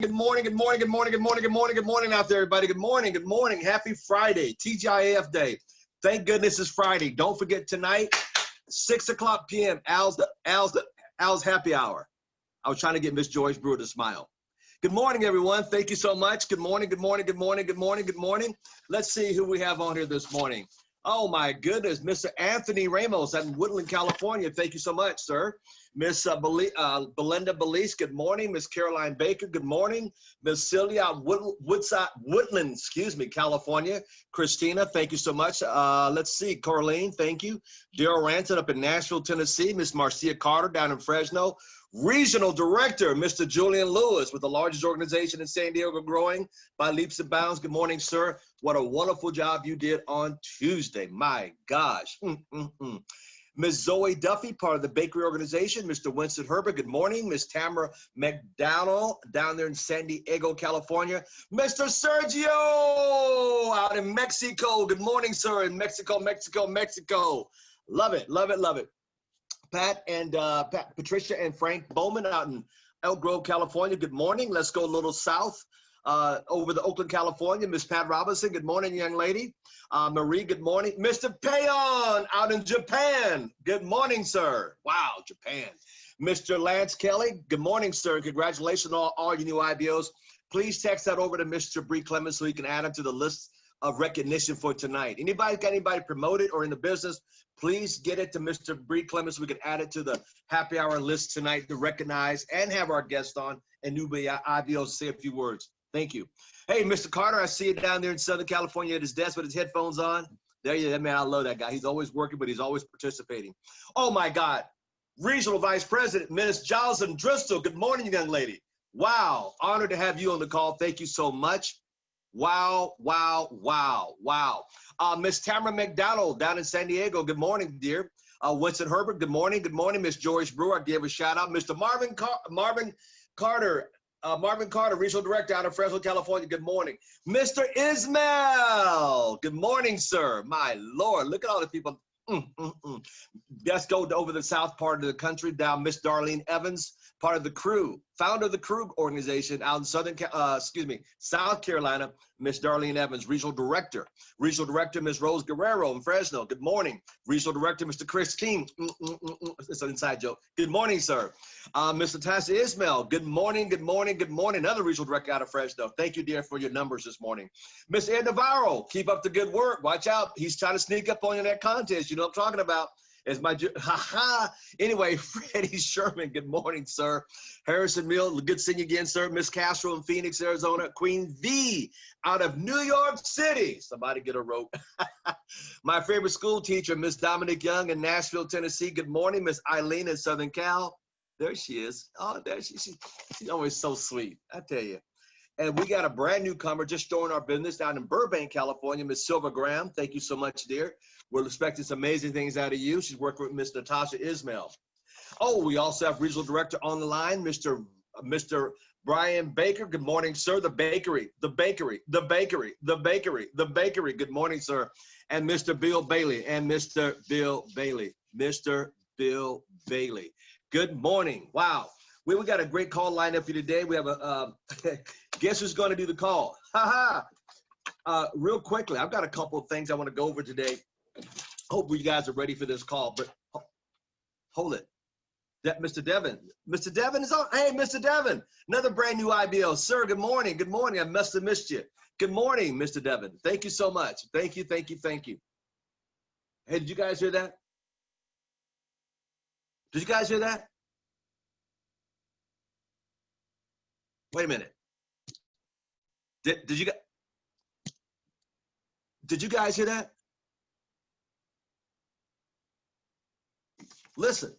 Good morning, good morning, good morning, good morning, good morning, good morning out there, everybody. Good morning, good morning. Happy Friday, TGIF Day. Thank goodness it's Friday. Don't forget tonight, 6 o'clock p.m., Al's happy hour. I was trying to get Miss Joyce Brewer to smile. Good morning, everyone. Thank you so much. Good morning, good morning, good morning, good morning, good morning. Let's see who we have on here this morning. Oh, my goodness, Mr. Anthony Ramos out in Woodland, California. Thank you so much, sir. Miss Belinda Belize, good morning. Miss Caroline Baker, good morning. Miss Celia Woodland, California. Christina, thank you so much. Let's see, Coraline, thank you. Daryl Ranton up in Nashville, Tennessee. Miss Marcia Carter down in Fresno. Regional Director, Mr. Julian Lewis, with the largest organization in San Diego, growing by leaps and bounds. Good morning, sir. What a wonderful job you did on Tuesday. My gosh. Ms. Zoe Duffy, part of the bakery organization. Mr. Winston Herbert, good morning. Ms. Tamara McDonald, down there in San Diego, California. Mr. Sergio, out in Mexico. Good morning, sir, in Mexico, Mexico, Mexico. Love it, love it, love it. Patricia and Frank Bowman out in Elk Grove, California. Good morning. Let's go a little south over to Oakland, California. Miss Pat Robinson, good morning, young lady. Marie, good morning. Mr. Payon out in Japan. Good morning, sir. Wow, Japan. Mr. Lance Kelly, good morning, sir. Congratulations on all your new IBOs. Please text that over to Mr. Bree Clemens so he can add them to the list of recognition for tonight. Anybody got anybody promoted or in the business, please get it to Mr. Bree Clemens so we can add it to the happy hour list tonight to recognize and have our guest on and new IBOs say a few words. Thank you. Hey, Mr. Carter, I see you down there in Southern California at his desk with his headphones on. There you go, man. I love that guy. He's always working, but he's always participating. Oh, my God. Regional Vice President, Ms. Jocelyn Driscoll. Good morning, young lady. Wow. Honored to have you on the call. Thank you so much. Wow, wow, wow, wow. Miss Tamara McDonald down in San Diego. Good morning, dear. Winston Herbert, good morning. Good morning, Miss Joyce Brewer. I gave a shout out. Mr. Marvin Carter, Regional Director out of Fresno, California. Good morning. Mr. Ismail. Good morning, sir. My Lord, look at all the people. Let's go over the south part of the country. Down Miss Darlene Evans, part of the crew, founder of the crew organization out in South Carolina. Miss Darlene Evans, Regional Director. Regional Director, Miss Rose Guerrero in Fresno. Good morning. Regional Director, Mr. Chris King. It's an inside joke. Good morning, sir. Miss Natasha Ismail. Good morning, good morning, good morning. Another Regional Director out of Fresno. Thank you, dear, for your numbers this morning. Miss Ed Navarro, keep up the good work. Watch out. He's trying to sneak up on you in that contest. You know what I'm talking about. As my anyway, Freddie Sherman, good morning, sir. Harrison Mill, good seeing you again, sir. Miss Castro in Phoenix, Arizona. Queen V out of New York City. Somebody get a rope. My favorite school teacher, Miss Dominique Young in Nashville, Tennessee. Good morning, Miss Eileen in Southern Cal. There she is. Oh, there she's always so sweet, I tell you. And we got a brand newcomer just joined our business down in Burbank, California, Miss Silva Graham. Thank you so much, dear. We're expecting some amazing things out of you. She's working with Miss Natasha Ismail. Oh, we also have Regional Director on the line, Mr. Brian Baker. Good morning, sir. The bakery, the bakery, the bakery, the bakery, the bakery. Good morning, sir. And Mr. Bill Bailey and Mr. Bill Bailey. Mr. Bill Bailey. Good morning. Wow. We got a great call lined up for you today. We have a guess who's going to do the call? Real quickly, I've got a couple of things I want to go over today. Hope you guys are ready for this call, but hold it. Mr. Devin. Mr. Devin is on. Hey, Mr. Devin, another brand new IBO. Sir, good morning. Good morning. I must have missed you. Good morning, Mr. Devin. Thank you so much. Thank you, thank you, thank you. Hey, did you guys hear that? Did you guys hear that? Wait a minute. Did you guys hear that? Listen.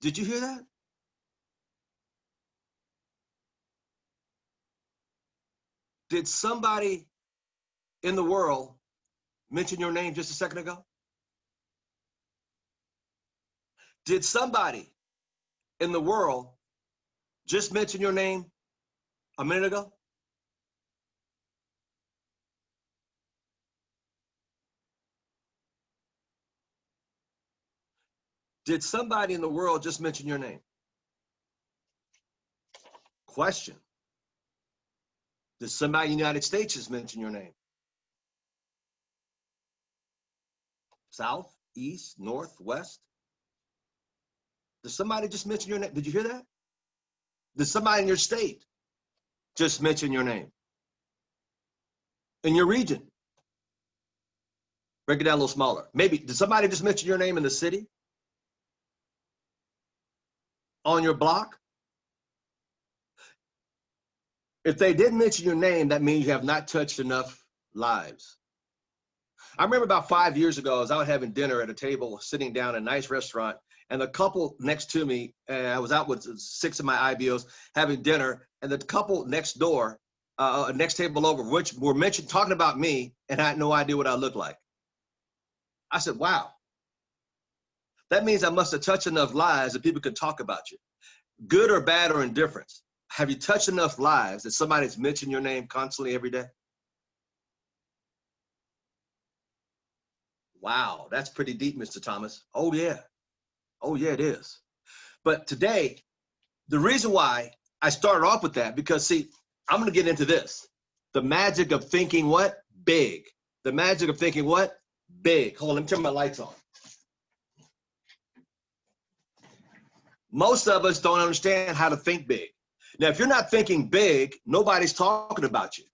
Did you hear that? Did somebody in the world mention your name just a second ago? Did somebody in the world just mention your name a minute ago? Did somebody in the world just mention your name? Question. Does somebody in the United States just mention your name? South, east, north, west? Does somebody just mention your name? Did you hear that? Did somebody in your state just mention your name? In your region? Break it down a little smaller. Maybe, did somebody just mention your name in the city? On your block? If they didn't mention your name, that means you have not touched enough lives. I remember about 5 years ago, I was out having dinner at a table, sitting down in a nice restaurant, and the couple next to me, and I was out with 6 of my IBOs having dinner, and the couple next door, next table over, which were talking about me, and I had no idea what I looked like. I said, wow, that means I must have touched enough lives that people can talk about you. Good or bad or indifference. Have you touched enough lives that somebody's mentioned your name constantly every day? Wow, that's pretty deep, Mr. Thomas. Oh yeah. Oh yeah, it is. But today, the reason why I started off with that, because see, I'm gonna get into this. The magic of thinking what? Big. The magic of thinking what? Big. Hold on, let me turn my lights on. Most of us don't understand how to think big. Now, if you're not thinking big, nobody's talking about you.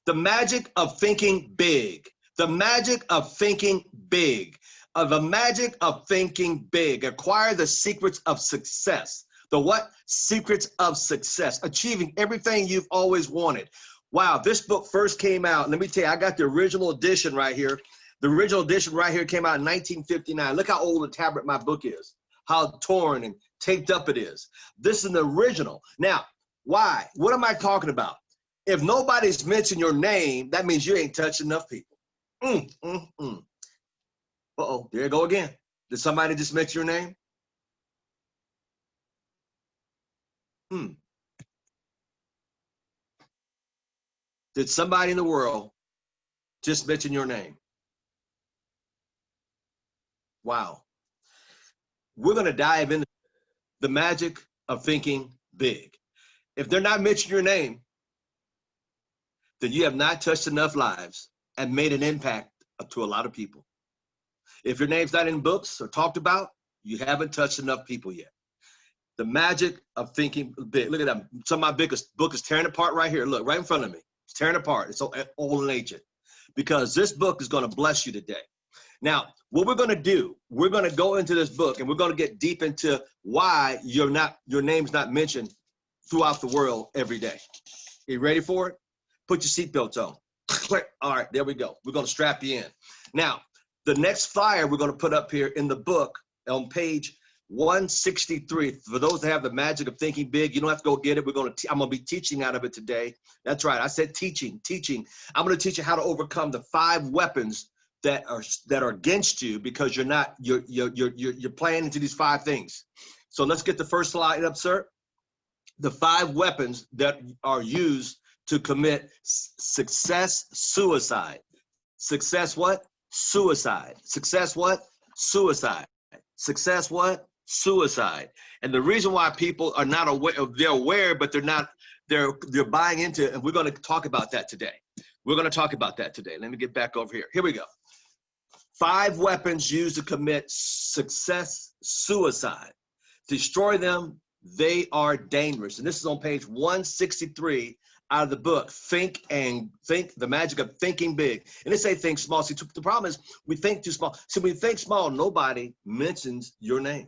The magic of thinking big. The magic of thinking big. The magic of thinking big. Acquire the secrets of success. The what? Secrets of success. Achieving everything you've always wanted. Wow, this book first came out. Let me tell you, I got the original edition right here. The original edition right here came out in 1959. Look how old the tablet my book is. How torn and taped up it is. This is the original. Now, why? What am I talking about? If nobody's mentioned your name, that means you ain't touched enough people. Uh-oh, there you go again. Did somebody just mention your name? Did somebody in the world just mention your name? Wow. We're going to dive into the magic of thinking big. If they're not mentioning your name, then you have not touched enough lives and made an impact to a lot of people. If your name's not in books or talked about, you haven't touched enough people yet. The magic of thinking big. Look at that. Some of my biggest book is tearing apart right here. Look, right in front of me. It's tearing apart. It's old and ancient. Because this book is going to bless you today. Now, what we're going to do, we're going to go into this book and we're going to get deep into why your name's not mentioned throughout the world every day. You ready for it? Put your seatbelts on. All right, there we go. We're going to strap you in. Now, the next flyer we're going to put up here in the book on page 163. For those that have the magic of thinking big, you don't have to go get it. I'm going to be teaching out of it today. That's right. I said teaching. I'm going to teach you how to overcome the 5 weapons that are against you because you're playing into these 5 things. So let's get the first slide up, sir. The 5 weapons that are used to commit success suicide. Success what? Suicide. Success what? Suicide. Success what? Suicide. And the reason why people are not aware, they're aware, but they're buying into it, and we're going to talk about that today. We're going to talk about that today. Let me get back over here. Here we go. 5 weapons used to commit success suicide. Destroy them, they are dangerous. And this is on page 163 out of the book, Think, the Magic of Thinking Big. And they say think small. See, the problem is we think too small. So when you think small, nobody mentions your name.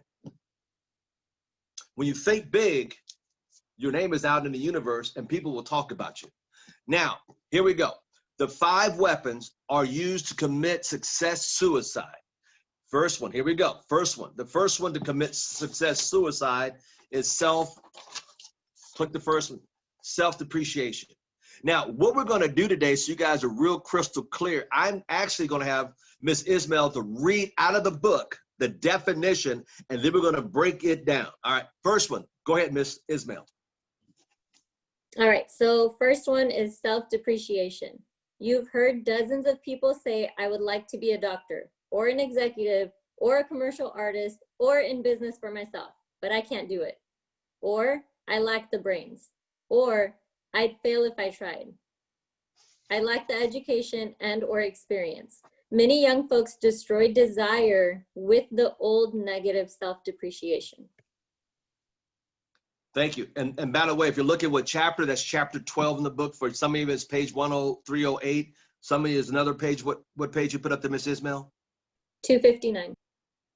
When you think big, your name is out in the universe and people will talk about you. Now, here we go. The 5 weapons are used to commit success suicide. First one, here we go. First one. The first one to commit success suicide is click the first one, self-depreciation. Now, what we're going to do today, so you guys are real crystal clear, I'm actually going to have Miss Ismail to read out of the book the definition, and then we're going to break it down. All right, first one. Go ahead, Miss Ismail. All right, so first one is self-depreciation. You've heard dozens of people say, I would like to be a doctor, or an executive, or a commercial artist, or in business for myself, but I can't do it. Or I lack the brains. or I'd fail if I tried. I lack the education and or experience. Many young folks destroy desire with the old negative self-depreciation. Thank you. And by the way, if you're looking what chapter, that's chapter 12 in the book. For some of you, it's page 10308. Some of you is another page. What page you put up there, Ms. Ismail? 259.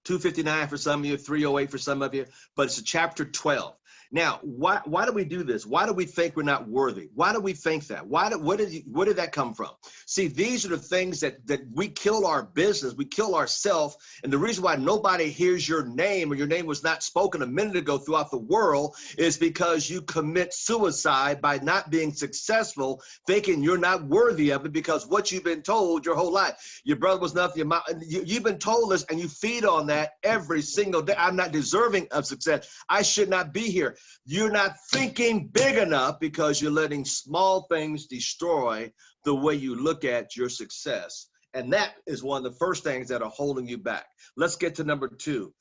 259 for some of you, 308 for some of you, but it's a chapter 12. Now, why do we do this? Why do we think we're not worthy? Why do we think that? Where did that come from? See, these are the things that we kill our business, we kill ourselves, and the reason why nobody hears your name or your name was not spoken a minute ago throughout the world is because you commit suicide by not being successful, thinking you're not worthy of it because what you've been told your whole life. Your brother was nothing, you've been told this and you feed on that every single day. I'm not deserving of success. I should not be here. You're not thinking big enough because you're letting small things destroy the way you look at your success. And that is one of the first things that are holding you back. Let's get to number 2,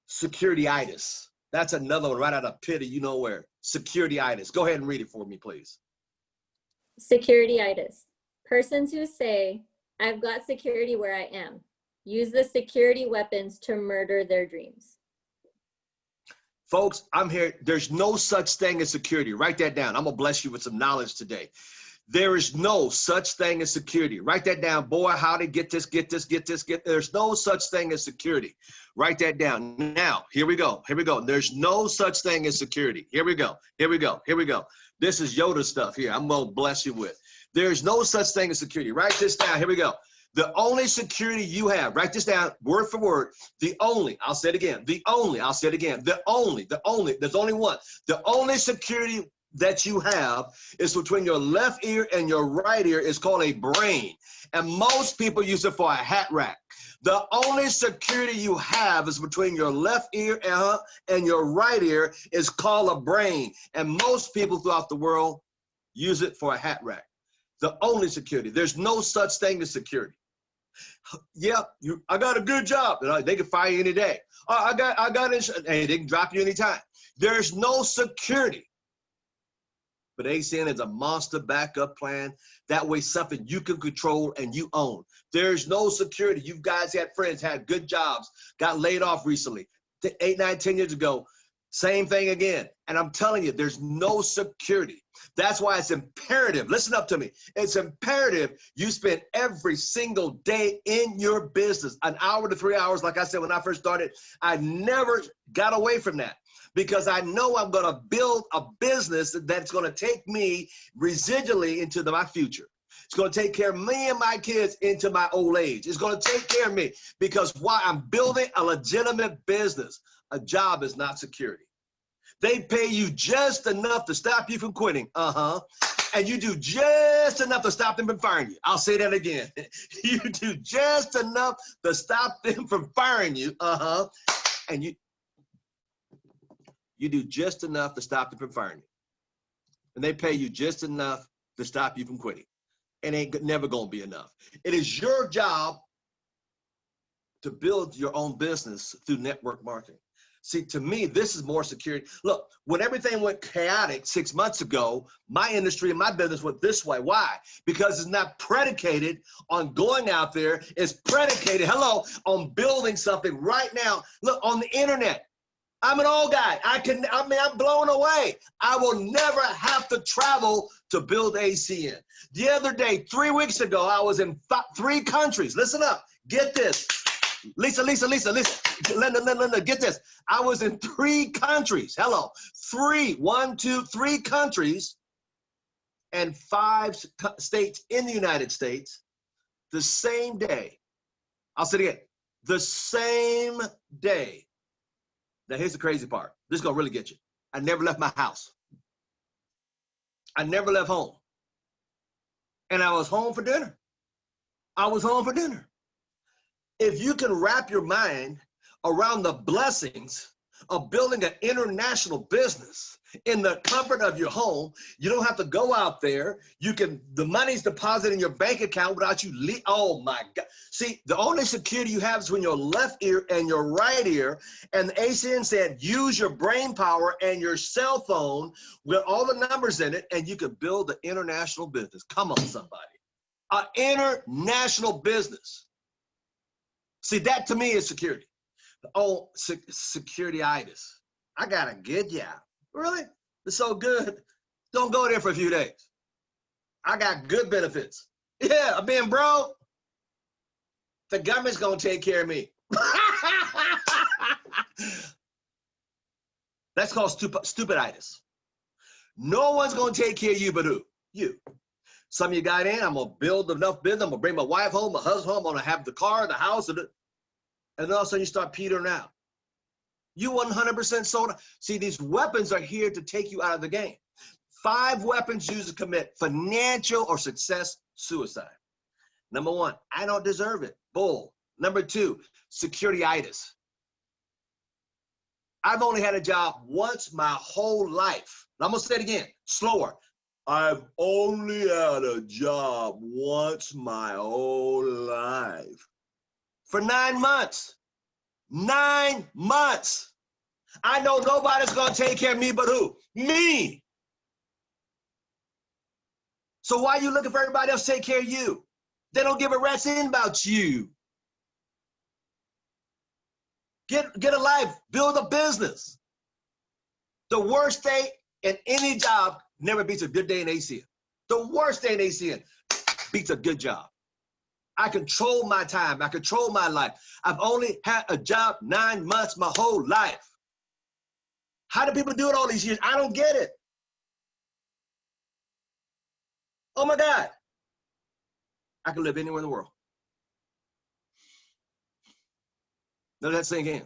security-itis. That's another one right out of pity, you know where. Security-itis. Go ahead and read it for me, please. Security-itis. Persons who say, I've got security where I am, use the security weapons to murder their dreams. Folks, I'm here. There's no such thing as security. Write that down. I'm going to bless you with some knowledge today. There is no such thing as security. Write that down. Boy, how to get this. There's no such thing as security. Write that down. Now, here we go. There's no such thing as security. Here we go. This is Yoda stuff here. I'm going to bless you with. There's no such thing as security. Write this down. Here we go. The only security you have, write this down word for word, I'll say it again, there's only one. The only security that you have is between your left ear and your right ear is called a brain. And most people use it for a hat rack. The only security you have is between your left ear and your right ear is called a brain. And most people throughout the world use it for a hat rack. The only security. There's no such thing as security. Yeah, I got a good job. They can fire you any day. I got insurance. Hey, they can drop you anytime. There's no security. But ACN is a monster backup plan. That way, something you can control and you own. There's no security. You guys had friends, had good jobs, got laid off recently. 8, 9, 10 years ago, same thing again. And I'm telling you, there's no security. That's why it's imperative. Listen up to me. It's imperative you spend every single day in your business, an hour to 3 hours. Like I said, when I first started, I never got away from that because I know I'm going to build a business that's going to take me residually into my future. It's going to take care of me and my kids into my old age. It's going to take care of me because why? I'm building a legitimate business. A job is not security. They pay you just enough to stop you from quitting. And you do just enough to stop them from firing you. I'll say that again. You do just enough to stop them from firing you. And you do just enough to stop them from firing you. And they pay you just enough to stop you from quitting. It ain't never gonna be enough. It is your job to build your own business through network marketing. See, to me, this is more security. Look, when everything went chaotic 6 months ago, my industry and my business went this way. Why? Because it's not predicated on going out there. It's predicated, on building something right now. Look, on the internet, I'm an old guy. I'm blown away. I will never have to travel to build ACN. The other day, 3 weeks ago, I was in 3 countries. Listen up. Get this. Lisa, listen. Linda, get this. I was in 3 countries. 3 countries and 5 states in the United States the same day. I'll say it again. The same day. Now, here's the crazy part. This is going to really get you. I never left my house. I never left home. And I was home for dinner. If you can wrap your mind around the blessings of building an international business in the comfort of your home. You don't have to go out there. The money's deposited in your bank account without you oh my God. See, the only security you have is when your left ear and your right ear, and the ACN said, use your brain power and your cell phone with all the numbers in it, and you can build an international business. Come on, somebody. An international business. See, that to me is security. Oh, security-itis. I got a good job. Really? It's so good. Don't go there for a few days. I got good benefits. Yeah, I'm being broke. The government's going to take care of me. That's called stupiditis. No one's going to take care of you but who? You. Some of you got in, I'm going to build enough business. I'm going to bring my wife home, my husband home. I'm going to have the car, the house, and all of a sudden you start petering out. You 100% sold out. See, these weapons are here to take you out of the game. 5 weapons used to commit financial or success suicide. Number 1, I don't deserve it. Bull. Number 2, security-itis. I've only had a job once my whole life. I'm going to say it again, slower. I've only had a job once my whole life. For 9 months. 9 months. I know nobody's going to take care of me but who? Me. So why are you looking for everybody else to take care of you? They don't give a rat's in about you. Get a life. Build a business. The worst day in any job never beats a good day in ACN. The worst day in ACN beats a good job. I control my time. I control my life. I've only had a job 9 months my whole life. How do people do it all these years? I don't get it. Oh my God. I can live anywhere in the world. Let that sink in.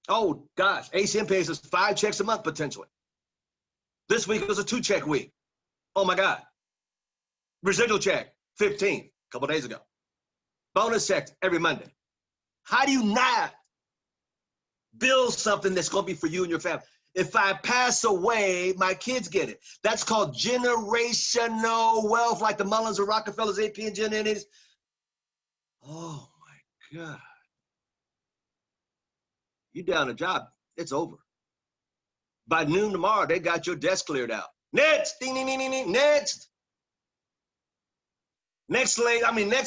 Oh gosh, ACN pays us 5 checks a month potentially. This week was a 2-check week. Oh my God. Residual check, 15, a couple days ago. Bonus checks every Monday. How do you not build something that's going to be for you and your family? If I pass away, my kids get it. That's called generational wealth, like the Mullins or Rockefellers, AP and Gen. Oh my God. You down a job, it's over. By noon tomorrow, they got your desk cleared out. Next, ding, ding, ding, ding, ding. Next. Next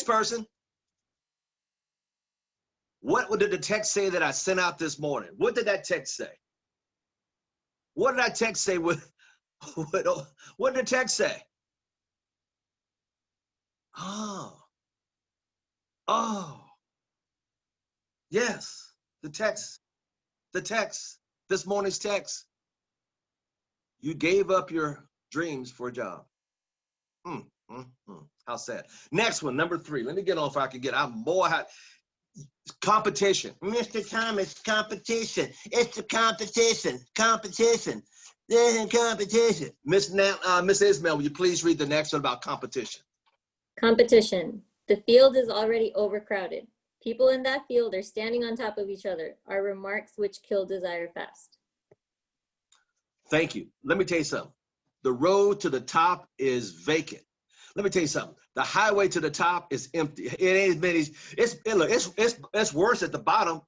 person. What did the text say that I sent out this morning? What did that text say? What did that text say? What did the text say? Oh, yes, the text, this morning's text. You gave up your dreams for a job. How sad. Next one, number 3. Let me get on if I can get. I'm more hot. Competition. Mr. Thomas, competition. It's the competition. Competition. Competition. Miss Ismail, will you please read the next one about competition? Competition. The field is already overcrowded. People in that field are standing on top of each other, are remarks which kill desire fast. Thank you. Let me tell you something. The road to the top is vacant. Let me tell you something. The highway to the top is empty. It ain't many. It's worse at the bottom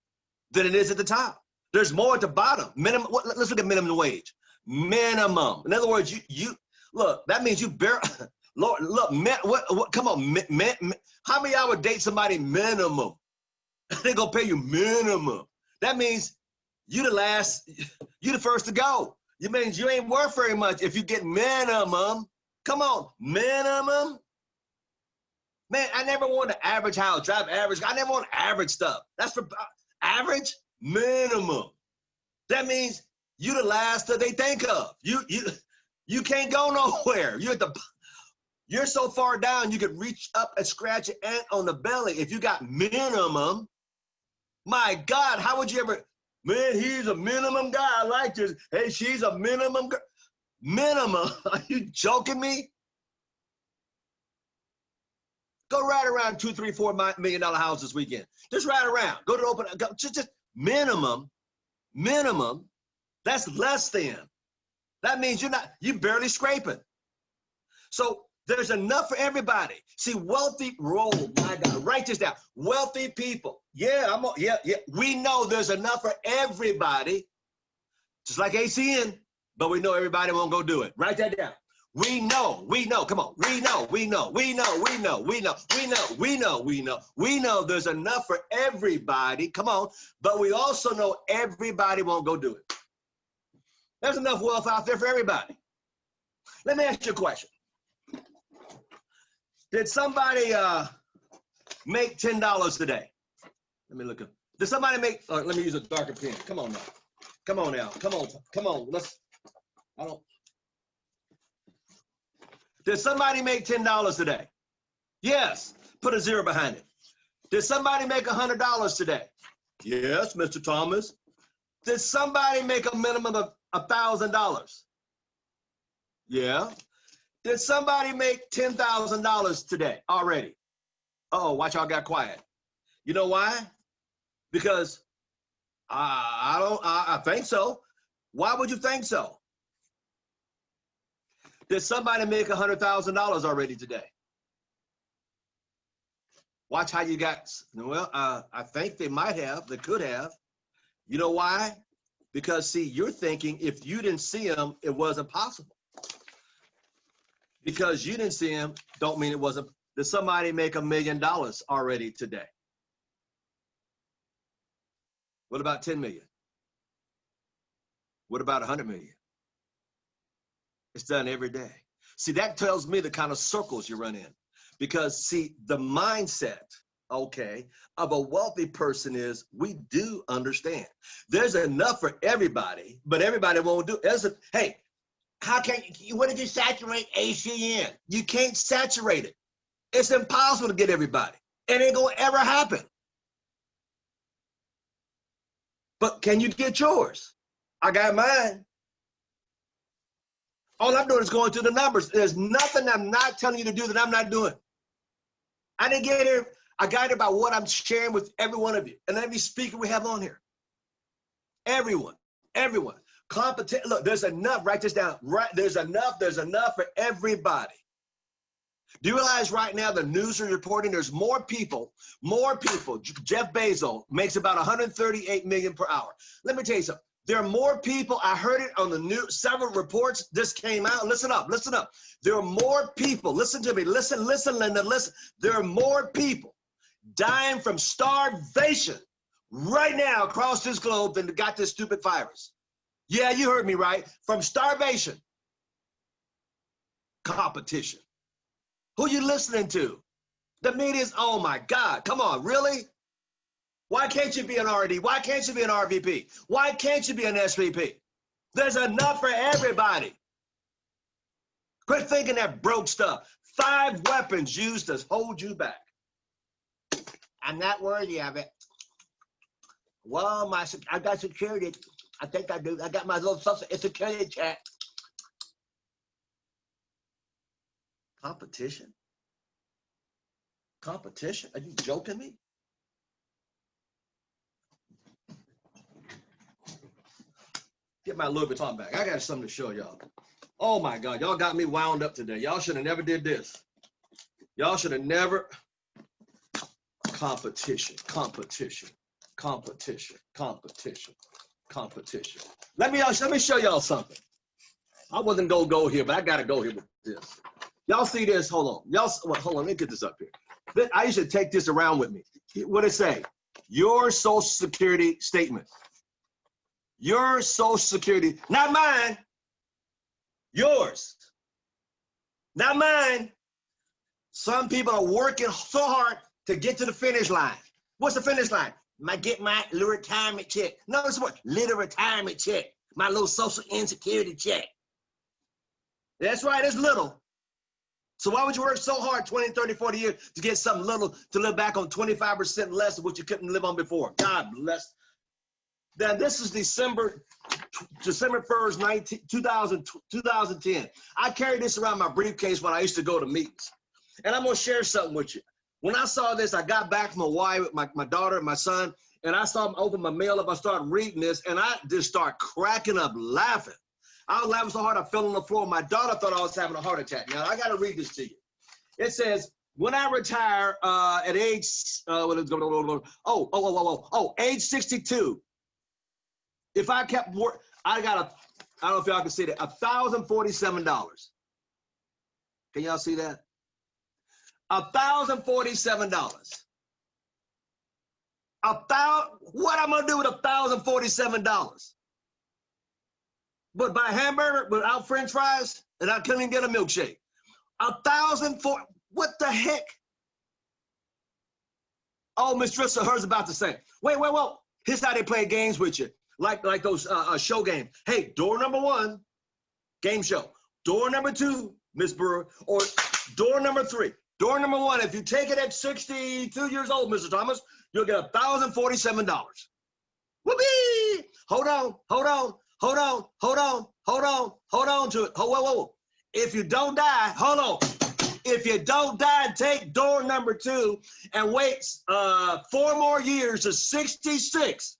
than it is at the top. There's more at the bottom. Minimum. Let's look at minimum wage. Minimum. In other words, you look. That means you bear. Lord, look. Come on. How many y'all would date somebody minimum? They gonna pay you minimum. That means you the last. You the first to go. It means you ain't worth very much if you get minimum. Come on, minimum. Man, I never want an average house, drive average. I never want average stuff. That's for average, minimum. That means you the last that they think of. You can't go nowhere. You're so far down you could reach up and scratch an ant on the belly. If you got minimum, my God, how would you ever? Man, he's a minimum guy. I like this. Hey, she's a minimum girl. Minimum? Are you joking me? Go ride around $2, $3, $4 million house this weekend. Just ride around. Go to open. Just minimum, that's less than. That means you're barely scraping. So there's enough for everybody. See, wealthy, my God, write this down. Wealthy people. Yeah, we know there's enough for everybody, just like ACN, but we know everybody won't go do it. Write that down. We know, come on. We know there's enough for everybody, come on, but we also know everybody won't go do it. There's enough wealth out there for everybody. Let me ask you a question. Did somebody make $10 today? Let me look up. Did somebody make, let me use a darker pen. Come on now. Come on. Did somebody make $10 today? Yes, put a 0 behind it. Did somebody make $100 today? Yes, Mr. Thomas. Did somebody make a minimum of $1,000? Yeah. Did somebody make $10,000 today already? Uh-oh, watch y'all got quiet. You know why? Because I think so. Why would you think so? Did somebody make $100,000 already today? Watch how you got, well, I think they might have, they could have. You know why? Because see, you're thinking if you didn't see them, it wasn't possible. Because you didn't see him, don't mean it wasn't. Did somebody make $1 million already today? What about 10 million? What about 100 million? It's done every day. See, that tells me the kind of circles you run in. Because see, the mindset, okay, of a wealthy person is we do understand. There's enough for everybody, but everybody won't do it. Hey, how can you, what did you saturate ACN? You can't saturate it. It's impossible to get everybody. It ain't gonna ever happen. But can you get yours? I got mine. All I'm doing is going through the numbers. There's nothing I'm not telling you to do that I'm not doing. I didn't get here. I got here by what I'm sharing with every one of you and every speaker we have on here. Everyone. Competent. Look, there's enough. Write this down. Right, there's enough for everybody. Do you realize right now the news is reporting there's more people. Jeff Bezos makes about 138 million per hour. Let me tell you something. There are more people. I heard it on the news. Several reports. This came out. Listen up. There are more people. Listen to me. Listen, Linda. Listen. There are more people dying from starvation right now across this globe than got this stupid virus. Yeah, you heard me right. From starvation. Competition. Who you listening to? The media's, oh my God, come on, really? Why can't you be an RD? Why can't you be an RVP? Why can't you be an SVP? There's enough for everybody. Quit thinking that broke stuff. 5 weapons used to hold you back. I'm not worthy of it. Well, I got security. I think I do. I got my little security check. Competition? Competition? Are you joking me? Get my Louis Vuitton back. I got something to show y'all. Oh my God, y'all got me wound up today. Y'all should have never did this. Y'all should have never. Competition. Let me show y'all something. I wasn't gonna go here, but I gotta go here with this. Y'all see this? Hold on. Hold on. Let me get this up here. I used to take this around with me. What it say? Your social security statement. Your social security, not mine. Yours, not mine. Some people are working so hard to get to the finish line. What's the finish line? Get my little retirement check. No, it's what? Little retirement check. My little social insecurity check. That's right, it's little. So why would you work so hard 20, 30, 40 years to get something little to live back on 25% less of what you couldn't live on before? God bless. Now this is December 1st, 2010. I carried this around my briefcase when I used to go to meetings. And I'm gonna share something with you. When I saw this, I got back from Hawaii with my daughter and my son, And I saw him open my mail up. I started reading this, and I just start cracking up laughing. I was laughing so hard I fell on the floor. My daughter thought I was having a heart attack. Now, I got to read this to you. It says, when I retire at age, age 62, if I kept work, I don't know if y'all can see that, $1,047. Can y'all see that? $1,047. What am I gonna do with $1,047? But buy a hamburger without French fries, and I couldn't even get a milkshake. What the heck? Oh, Miss Drissa, hers about the same. Wait. Here's how they play games with you, like those show games. Hey, door number 1, game show. Door number 2, Miss Brewer, or door number 3. Door number 1, if you take it at 62 years old, Mr. Thomas, you'll get $1,047. Whoopee! Hold on to it. Whoa. If you don't die, hold on. If you don't die, take door number 2 and wait 4 more years to 66.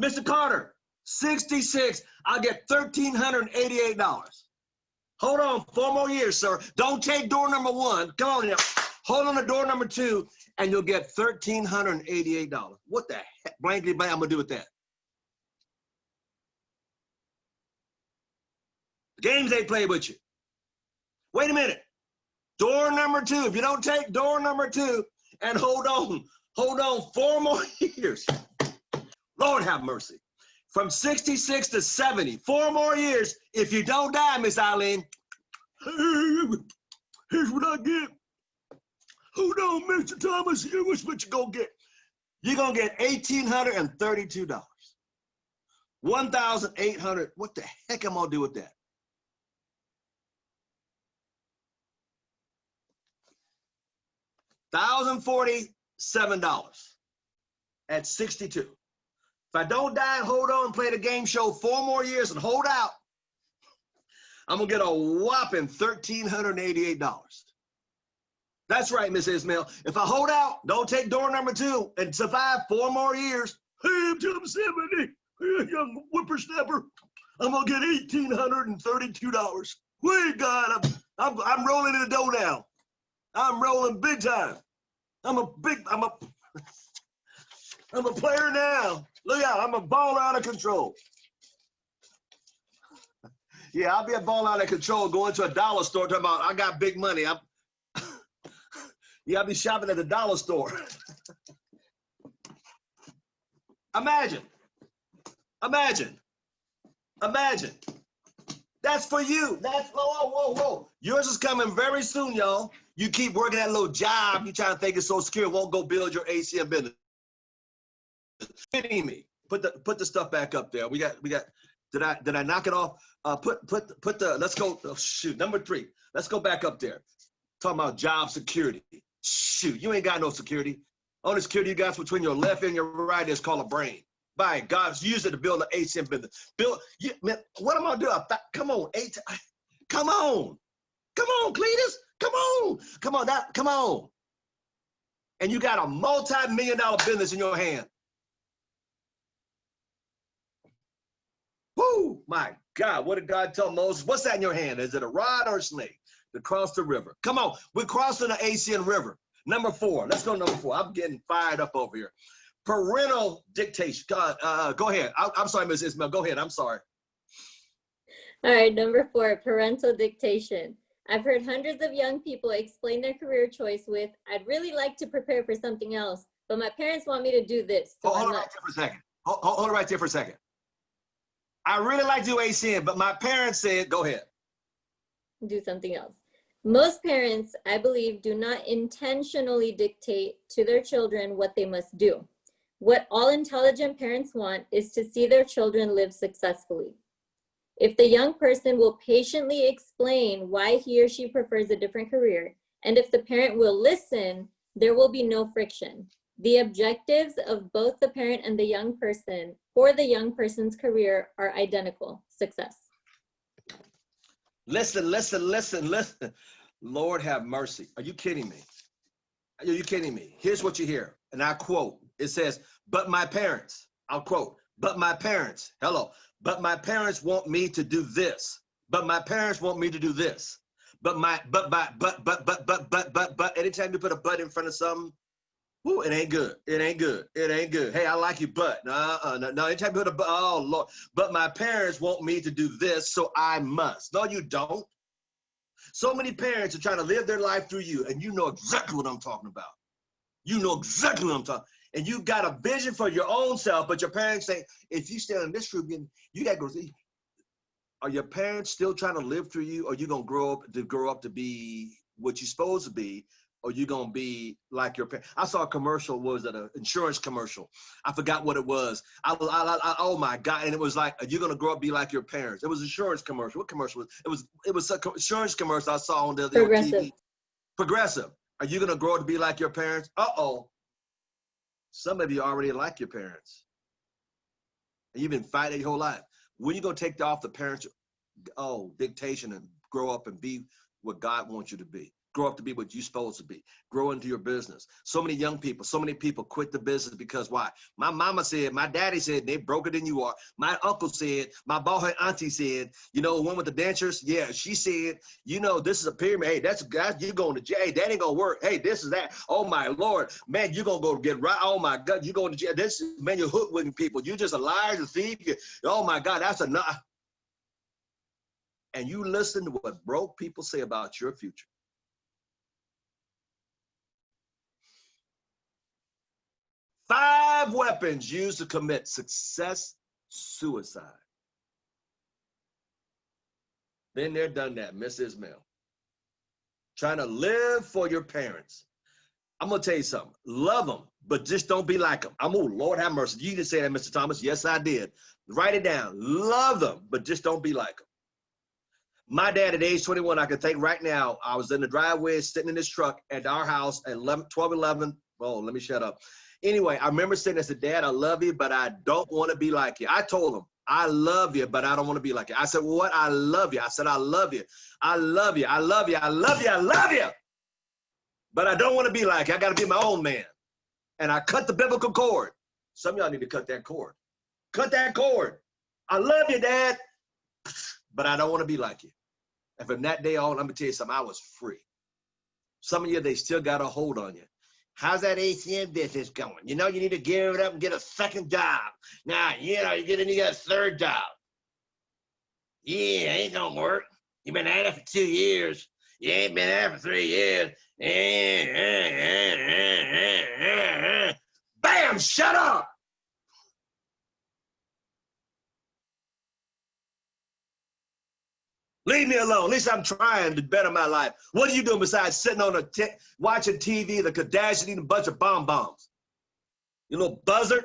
Mr. Carter, 66, I'll get $1,388. Hold on, 4 more years, sir. Don't take door number 1. Come on now. Hold on to door number 2, and you'll get $1,388. What the heck, blankety blank, I'm gonna do with that? Games they play with you. Wait a minute. Door number 2. If you don't take door number 2 and hold on 4 more years. Lord have mercy. From 66 to 70, 4 more years. If you don't die, Miss Eileen, here's what I get. Hold on, Mr. Thomas. Here's what you're gonna get. You're gonna get $1,832. 1,800. What the heck am I gonna do with that? $1,047 at 62. If I don't die and hold on and play the game show 4 more years and hold out, I'm gonna get a whopping $1,388. That's right, Miss Ismail. If I hold out, don't take door number 2 and survive 4 more years, hey, I'm 70, young whippersnapper, I'm gonna get $1,832. Wait, God, I'm rolling in the dough now. I'm rolling big time. I'm a player now. Look out, I'm a ball out of control. Yeah, I'll be a ball out of control going to a dollar store talking about I got big money. Yeah, I'll be shopping at the dollar store. Imagine. That's for you. That's, whoa. Yours is coming very soon, y'all. You keep working that little job. You trying to think it's so secure, it won't go build your ACM business. Kidding me. Put the stuff back up there. We got. Did I knock it off? Put the. Let's go. Oh, shoot, number 3. Let's go back up there. Talking about job security. Shoot, you ain't got no security. Only security you got between your left and your right is called a brain. By God, use it to build an ACM business. Man, what am I gonna do? Come on, come on, Cletus. Come on. And you got a multi-million-dollar business in your hand. Whoo, my God, what did God tell Moses? What's that in your hand? Is it a rod or a snake to cross the river? Come on, we're crossing the ACN River. Number 4, let's go number 4. I'm getting fired up over here. Parental dictation. God, go ahead. I'm sorry, Ms. Ismail, go ahead, I'm sorry. All right, number 4, parental dictation. I've heard hundreds of young people explain their career choice with, I'd really like to prepare for something else, but my parents want me to do this. So hold it right there for a second. Hold it right there for a second. I really like to do ACN, but my parents said, go ahead. Do something else. Most parents, I believe, do not intentionally dictate to their children what they must do. What all intelligent parents want is to see their children live successfully. If the young person will patiently explain why he or she prefers a different career, and if the parent will listen, there will be no friction. The objectives of both the parent and the young person for the young person's career are identical: success. Listen. Lord have mercy. Are you kidding me? Here's what you hear. and I quote, it says, but my parents, I'll quote, but my parents, hello, but my parents want me to do this. But my parents want me to do this. But anytime you put a but in front of something, whoo, it ain't good. It ain't good. It ain't good. Hey, I like you, but no, anytime you put a but, oh Lord, but my parents want me to do this, so I must. No, you don't. So many parents are trying to live their life through you, and you know exactly what I'm talking about. You know exactly what I'm talking. And you got a vision for your own self, but your parents say, if you stay in this room, you got to go see. Are your parents still trying to live through you, or you gonna grow up to be what you're supposed to be, or you gonna be like your parents? I saw a commercial. Was it an insurance commercial? I forgot what it was. Oh my God! And it was like, are you gonna grow up be like your parents? It was an insurance commercial. What commercial was? It was an insurance commercial I saw on the Progressive. TV. Progressive. Are you gonna grow up to be like your parents? Uh-oh. Some of you already like your parents. And you've been fighting your whole life. When you gonna take off the parents' dictation and grow up and be what God wants you to be? Grow up to be what you're supposed to be. Grow into your business. So many young people, so many people quit the business because why? My mama said, my daddy said, they broke it than you are. My uncle said, my bald-head auntie said, you know, one with the dentures, yeah, she said, you know, this is a pyramid. Hey, that's you're going to jail. Hey, that ain't gonna work. Hey, this is that. Oh my Lord, man, you're gonna go get right. Oh my God, you're going to jail. This man, you're hoodwinking people. You're just a liar, a thief. Oh my God, that's enough. And you listen to what broke people say about your future. Five weapons used to commit success suicide. Been there, done that, Miss Ismail. Trying to live for your parents. I'm gonna tell you something. Love them, but just don't be like them. Oh, Lord have mercy. You didn't say that, Mr. Thomas. Yes, I did. Write it down. Love them, but just don't be like them. My dad at age 21, I can think right now, I was in the driveway sitting in this truck at our house at 12:11. Oh, let me shut up. Anyway, I remember saying, I said, Dad, I love you, but I don't want to be like you. I told him, I love you, but I don't want to be like you. I said, well, what? I love you. I said, I love you. I love you. I love you. I love you. I love you. But I don't want to be like you. I got to be my own man. And I cut the biblical cord. Some of y'all need to cut that cord. Cut that cord. I love you, Dad, but I don't want to be like you. And from that day on, I'm going to tell you something, I was free. Some of you, they still got a hold on you. How's that ACM business going? You know, you need to give it up and get a second job. Now, you know, you get a third job. Yeah, ain't gonna work. You've been at it for 2 years. You ain't been at it for 3 years. Bam, shut up. Leave me alone. At least I'm trying to better my life. What are you doing besides sitting on watching TV, the Kardashians eating a bunch of bombs? You little buzzard. At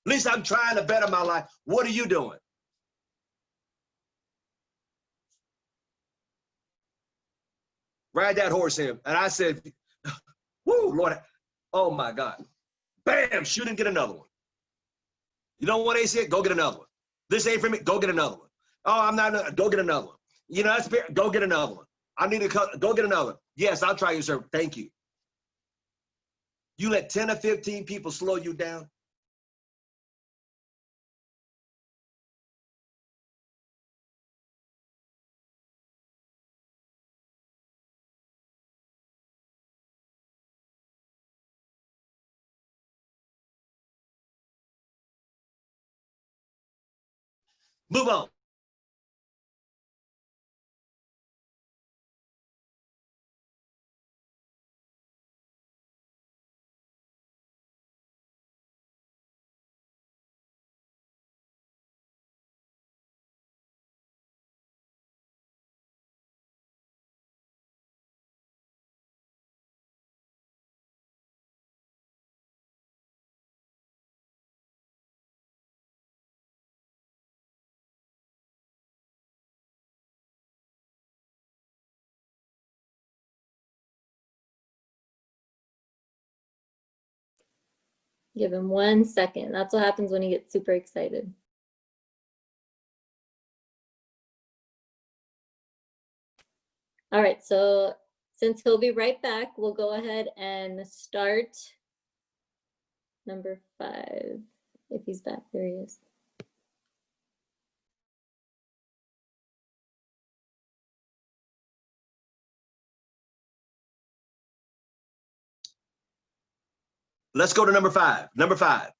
least I'm trying to better my life. What are you doing? Ride that horse in. And I said, whoo, Lord, oh my God. Bam, shoot and get another one. You don't want AC? Go get another one. This ain't for me. Go get another one. Oh, I'm not. Go get another one. You know, that's go get another one. I need to go get another one. Yes, I'll try you, sir. Thank you. You let 10 or 15 people slow you down. Move on. Give him 1 second. That's what happens when he gets super excited. All right, so since he'll be right back, we'll go ahead and start number 5. If he's back, there he is. Let's go to number 5. Number 5.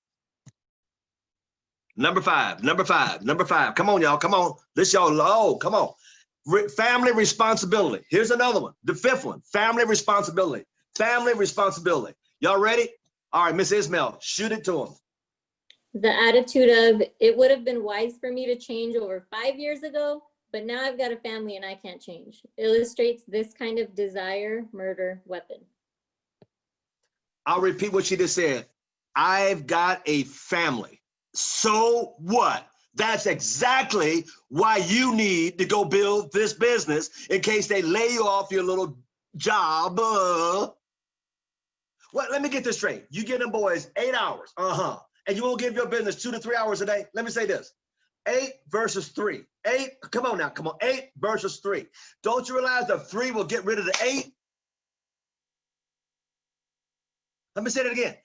Number 5. Number 5. Number 5. Come on, y'all. Come on. This y'all. Oh, come on. Family responsibility. Here's another one. The 5th one. Family responsibility. Family responsibility. Y'all ready? All right, Miss Ismail, shoot it to him. The attitude of, it would have been wise for me to change over 5 years ago, but now I've got a family and I can't change. Illustrates this kind of desire, murder, weapon. I'll repeat what she just said. I've got a family. So what? That's exactly why you need to go build this business in case they lay you off your little job. Well, let me get this straight. You give them boys 8 hours, and you won't give your business 2 to 3 hours a day. Let me say this: 8 versus 3. 8. Come on now, come on. 8 versus 3. Don't you realize the 3 will get rid of the 8? Let me say that again.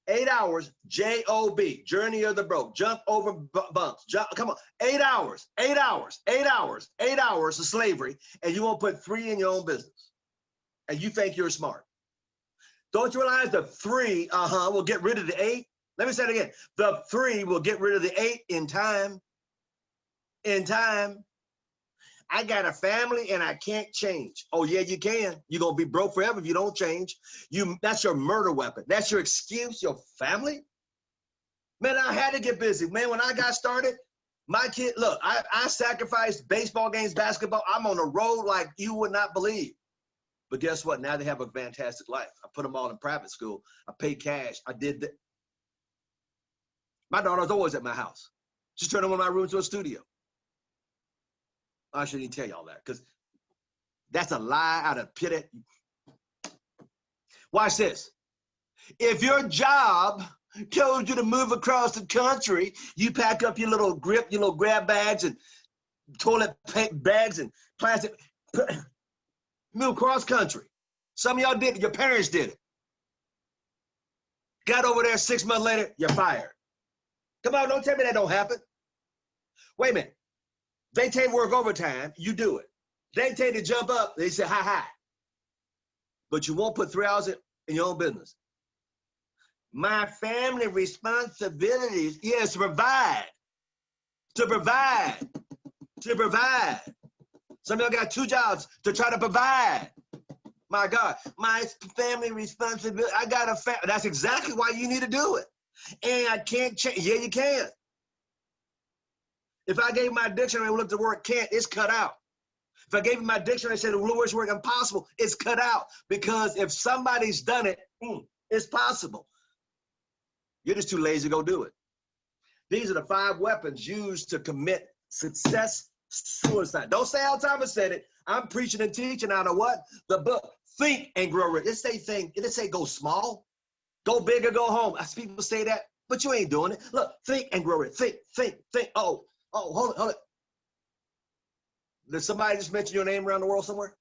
8 hours, J-O-B, journey of the broke, jump over bumps, jump, come on, 8 hours, 8 hours, 8 hours, 8 hours of slavery, and you won't put 3 in your own business, and you think you're smart. Don't you realize the 3, will get rid of the 8? Let me say it again. The 3 will get rid of the 8 in time. In time. I got a family and I can't change. Oh yeah, you can. You're gonna be broke forever if you don't change. That's your murder weapon. That's your excuse, your family. Man, I had to get busy. Man, when I got started, my kid, look, I sacrificed baseball games, basketball. I'm on the road like you would not believe. But guess what? Now they have a fantastic life. I put them all in private school. I paid cash. I did that. My daughter's always at my house. She's turning one of my rooms to a studio. I shouldn't tell y'all that because that's a lie out of pit. Watch this. If your job told you to move across the country, you pack up your little grip, your little grab bags and toilet paper bags and plastic, move cross country. Some of y'all did it. Your parents did it. Got over there 6 months later, you're fired. Come on, don't tell me that don't happen. Wait a minute. They tell you to work overtime, you do it. They tell you to jump up, they say, hi. But you won't put 3 hours in your own business. My family responsibilities, yes, to provide. To provide. To provide. Some of y'all got 2 jobs to try to provide. My God, my family responsibility, I got a family. That's exactly why you need to do it. And I can't change, yeah, you can. If I gave my dictionary and looked at the word can't, it's cut out. If I gave you my dictionary and said the words were impossible, it's cut out. Because if somebody's done it, it's possible. You're just too lazy to go do it. These are the 5 weapons used to commit success suicide. Don't say Al Thomas said it. I'm preaching and teaching out of what? The book. Think and grow rich. It say think. It say go small. Go big or go home. As people say that, but you ain't doing it. Look, think and grow rich. Think. Oh, hold it. Did somebody just mention your name around the world somewhere?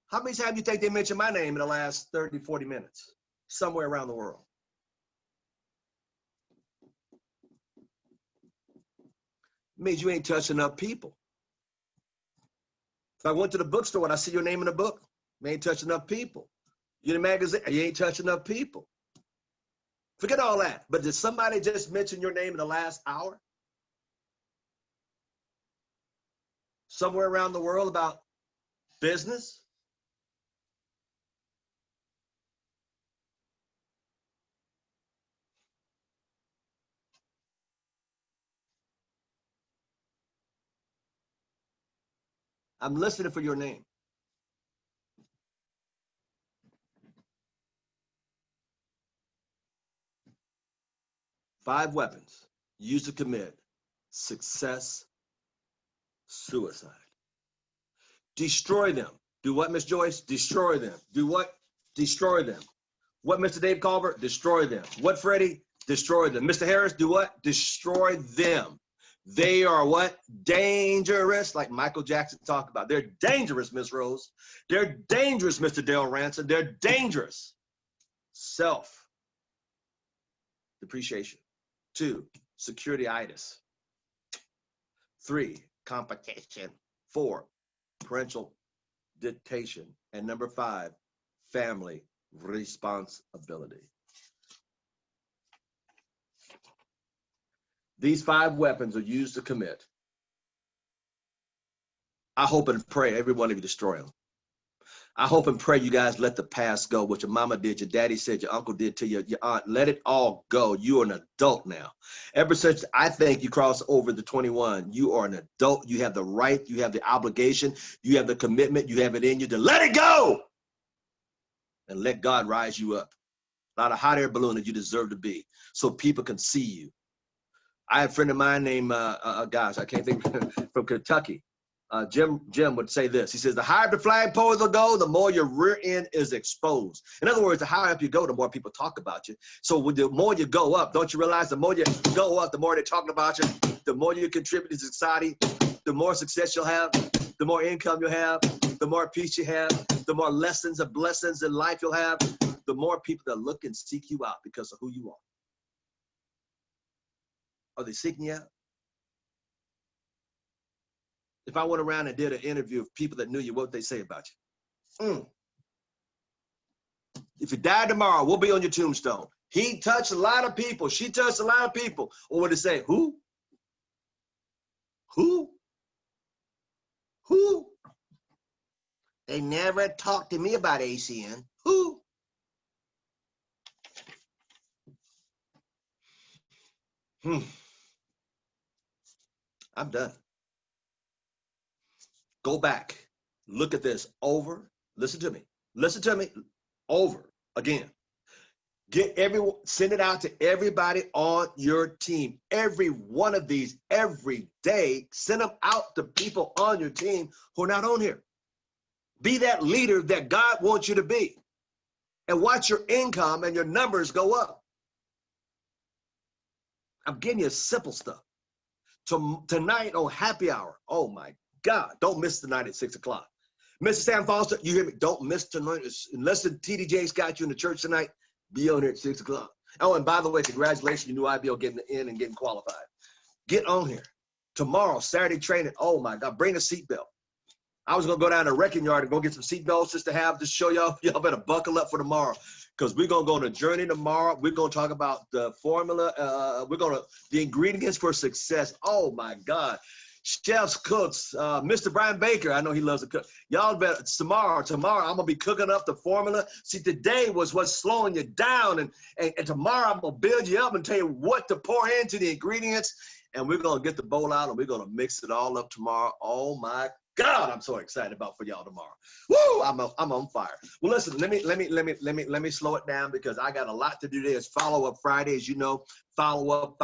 How many times do you think they mentioned my name in the last 30, 40 minutes? Somewhere around the world. It means you ain't touching enough people. If I went to the bookstore and I see your name in the book, you ain't touching enough people. You're in the magazine, you ain't touching enough people. Forget all that. But did somebody just mention your name in the last hour? Somewhere around the world about business? I'm listening for your name. Five weapons used to commit success suicide. Destroy them. Do what, Miss Joyce? Destroy them. Do what? Destroy them. What, Mr. Dave Culver? Destroy them. What, Freddie? Destroy them. Mr. Harris, do what? Destroy them. They are what? Dangerous, like Michael Jackson talked about. They're dangerous, Miss Rose. They're dangerous, Mr. Dale Ransom. They're dangerous. self-depreciation. 2, security-itis. 3, competition. 4, parental dictation. And number 5, family responsibility. These 5 weapons are used to commit. I hope and pray every one of you destroy them. I hope and pray you guys let the past go. What your mama did, your daddy said, your uncle did to your aunt. Let it all go. You are an adult now. Ever since I think you crossed over the 21, you are an adult. You have the right, you have the obligation, you have the commitment, you have it in you to let it go and let God rise you up. Not a hot air balloon that you deserve to be, so people can see you. I have a friend of mine named, gosh, I can't think, from Kentucky. Jim would say this. He says, the higher the flagpole will go, the more your rear end is exposed. In other words, the higher up you go, the more people talk about you. So the more you go up, don't you realize the more you go up, the more they're talking about you, the more you contribute to society, the more success you'll have, the more income you'll have, the more peace you have, the more lessons and blessings in life you'll have, the more people that look and seek you out because of who you are. Are they seeking you out? If I went around and did an interview of people that knew you, what would they say about you? If you died tomorrow, we'll be on your tombstone. He touched a lot of people. She touched a lot of people. Or would they say, who? Who? Who? They never talked to me about ACN. Who? I'm done. Go back. Look at this over. Listen to me. Listen to me. Over again. Get everyone, send it out to everybody on your team. Every one of these, every day, send them out to people on your team who are not on here. Be that leader that God wants you to be. And watch your income and your numbers go up. I'm getting you simple stuff. Tonight on happy hour, oh my God, don't miss tonight at 6 o'clock. Mr. Sam Foster, you hear me? Don't miss tonight. Unless the TDJ's got you in the church tonight, be on here at 6 o'clock. Oh, and by the way, congratulations, you knew IBO getting in and getting qualified. Get on here. Tomorrow, Saturday training, oh my God, bring a seatbelt. I was going to go down to the wrecking yard and go get some seatbelts just to have, just show y'all, y'all better buckle up for tomorrow. Because we're going to go on a journey tomorrow. We're going to talk about the formula. The ingredients for success. Oh my God. Chefs, cooks, Mr. Brian Baker, I know he loves to cook. Y'all better, tomorrow, I'm going to be cooking up the formula. See, today was what's slowing you down. And tomorrow I'm going to build you up and tell you what to pour into the ingredients. And we're going to get the bowl out and we're going to mix it all up tomorrow. Oh my God, I'm so excited about for y'all tomorrow. Woo, I'm on fire. Well, listen, let me slow it down because I got a lot to do. There's follow-up Friday, as you know. Follow up.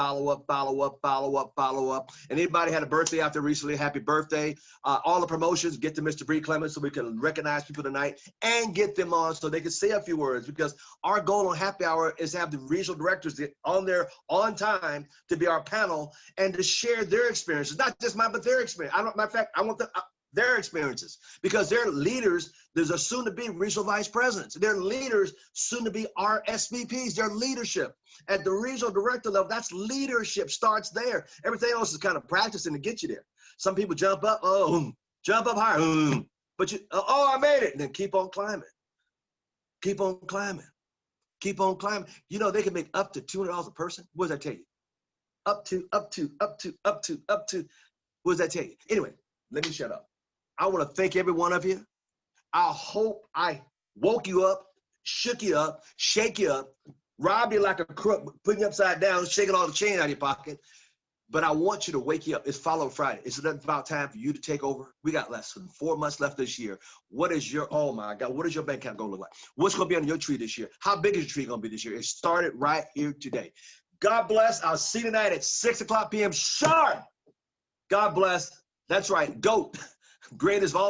And anybody had a birthday out there recently, happy birthday. All the promotions, get to Mr. Bree Clemens so we can recognize people tonight and get them on so they can say a few words, because our goal on happy hour is to have the regional directors get on there on time to be our panel and to share their experiences, not just mine, but their experience. Matter of fact, I want their experiences, because they're leaders. There's a soon-to-be regional vice presidents. They're leaders, soon-to-be RSVPs. They're leadership at the regional director level. That's leadership, starts there. Everything else is kind of practicing to get you there. Some people jump up, jump up higher, but you, I made it. And then keep on climbing. Keep on climbing. Keep on climbing. You know, they can make up to $200 a person. What does that tell you? Up to. What does that tell you? Anyway, let me shut up. I want to thank every one of you. I hope I woke you up, shook you up, shake you up, robbed you like a crook, putting you upside down, shaking all the change out of your pocket. But I want you to wake you up. It's Follow Friday. It's about time for you to take over. We got less than 4 months left this year. What is your, oh my God, what is your bank account going to look like? What's going to be on your tree this year? How big is your tree going to be this year? It started right here today. God bless. I'll see you tonight at 6 o'clock p.m. sharp. God bless. That's right. GOAT. Greatest of all.